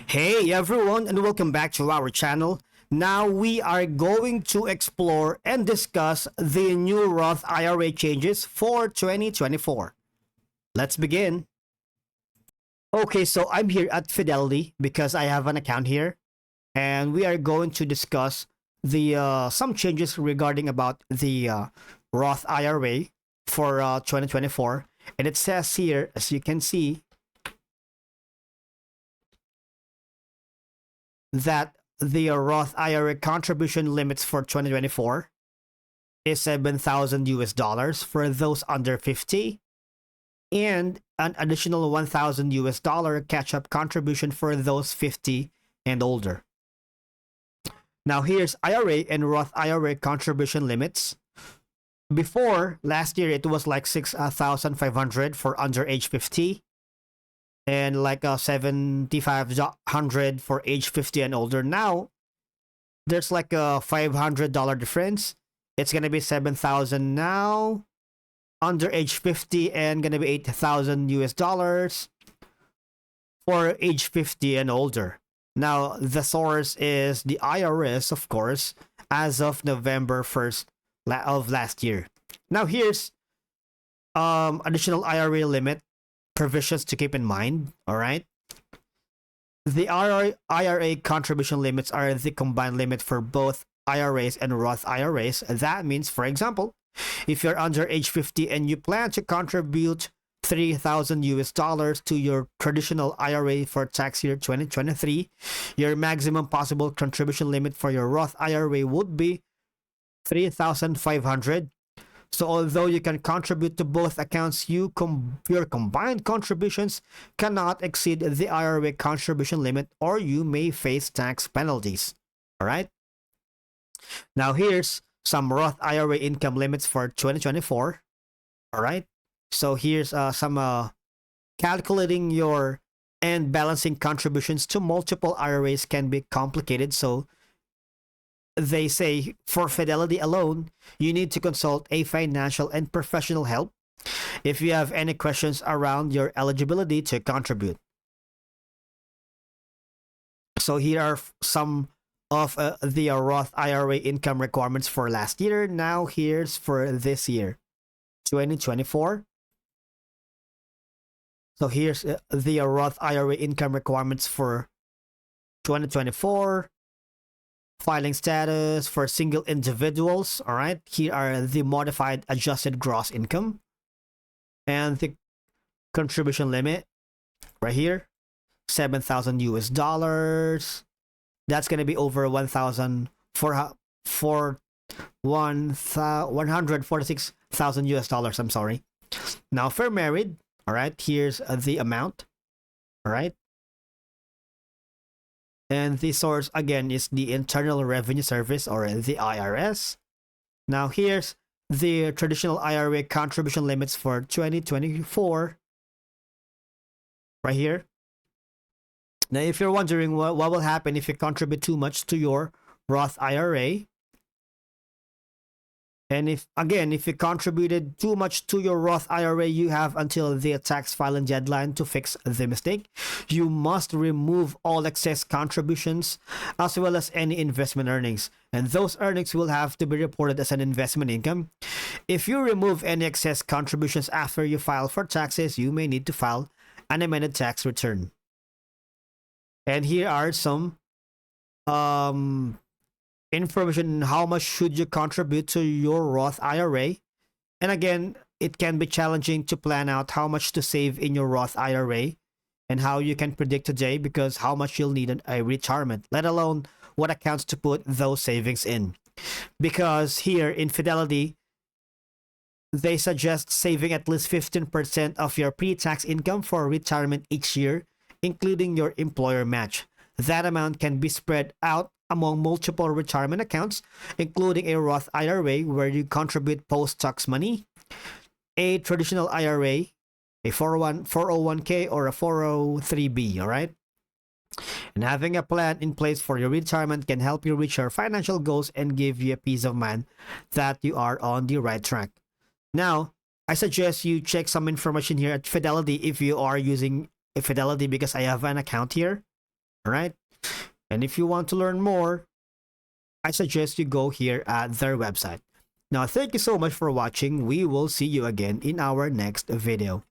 Hey everyone, and welcome back to our channel. Now we are going to explore and discuss the new Roth IRA changes for 2024. Let's begin. Okay, so I'm here at Fidelity because I have an account here, and we are going to discuss the some changes regarding about the Roth IRA for 2024. And it says here, as you can see, that the Roth IRA contribution limits for 2024 is 7,000 US dollars for those under 50 and an additional 1,000 US dollar catch-up contribution for those 50 and older. Now here's IRA and Roth IRA contribution limits. Before last year it was like 6,500 for under age 50 and like 7,500 for age 50 and older. Now there's like a $500 difference. It's gonna be 7,000 now, under age 50, and gonna be 8,000 US dollars for age 50 and older. Now the source is the IRS, of course, as of November 1st of last year. Now here's additional IRA limit provisions to keep in mind. All right, the IRA contribution limits are the combined limit for both IRAs and Roth IRAs. That means, for example, if you're under age 50 and you plan to contribute 3,000 US dollars to your traditional IRA for tax year 2023, your maximum possible contribution limit for your Roth IRA would be 3,500. So although you can contribute to both accounts, your combined contributions cannot exceed the IRA contribution limit, or you may face tax penalties. All right. Now here's some Roth IRA income limits for 2024. All right. So here's some calculating your and balancing contributions to multiple IRAs can be complicated. So they say for Fidelity alone, you need to consult a financial and professional help if you have any questions around your eligibility to contribute. So here are some of the Roth IRA income requirements for last year. Now here's for this year, 2024. So here's the Roth IRA income requirements for 2024. Filing status for single individuals. All right, here are the modified adjusted gross income and the contribution limit right here, 7,000 US dollars. That's going to be over 1,000 for 146,000 US dollars. I'm sorry. Now for married, all right, here's the amount. All right. And the source again is the Internal Revenue Service, or the IRS. Now here's the traditional IRA contribution limits for 2024 right here. Now if you're wondering what will happen if you contribute too much to your Roth IRA, and if you contributed too much to your Roth IRA, you have until the tax filing deadline to fix the mistake. You must remove all excess contributions as well as any investment earnings, and those earnings will have to be reported as an investment income. If you remove any excess contributions after you file for taxes, you may need to file an amended tax return. And here are some information on how much should you contribute to your Roth IRA. And again, it can be challenging to plan out how much to save in your Roth IRA and how you can predict today because how much you'll need in a retirement, let alone what accounts to put those savings in. Because here in Fidelity, they suggest saving at least 15% of your pre-tax income for retirement each year, including your employer match. That amount can be spread out among multiple retirement accounts, including a Roth IRA where you contribute post-tax money, a traditional IRA, a 401k, or a 403b, all right? And having a plan in place for your retirement can help you reach your financial goals and give you a peace of mind that you are on the right track. Now, I suggest you check some information here at Fidelity if you are using a Fidelity, because I have an account here. All right. And if you want to learn more, I suggest you go here at their website. Now, thank you so much for watching. We will see you again in our next video.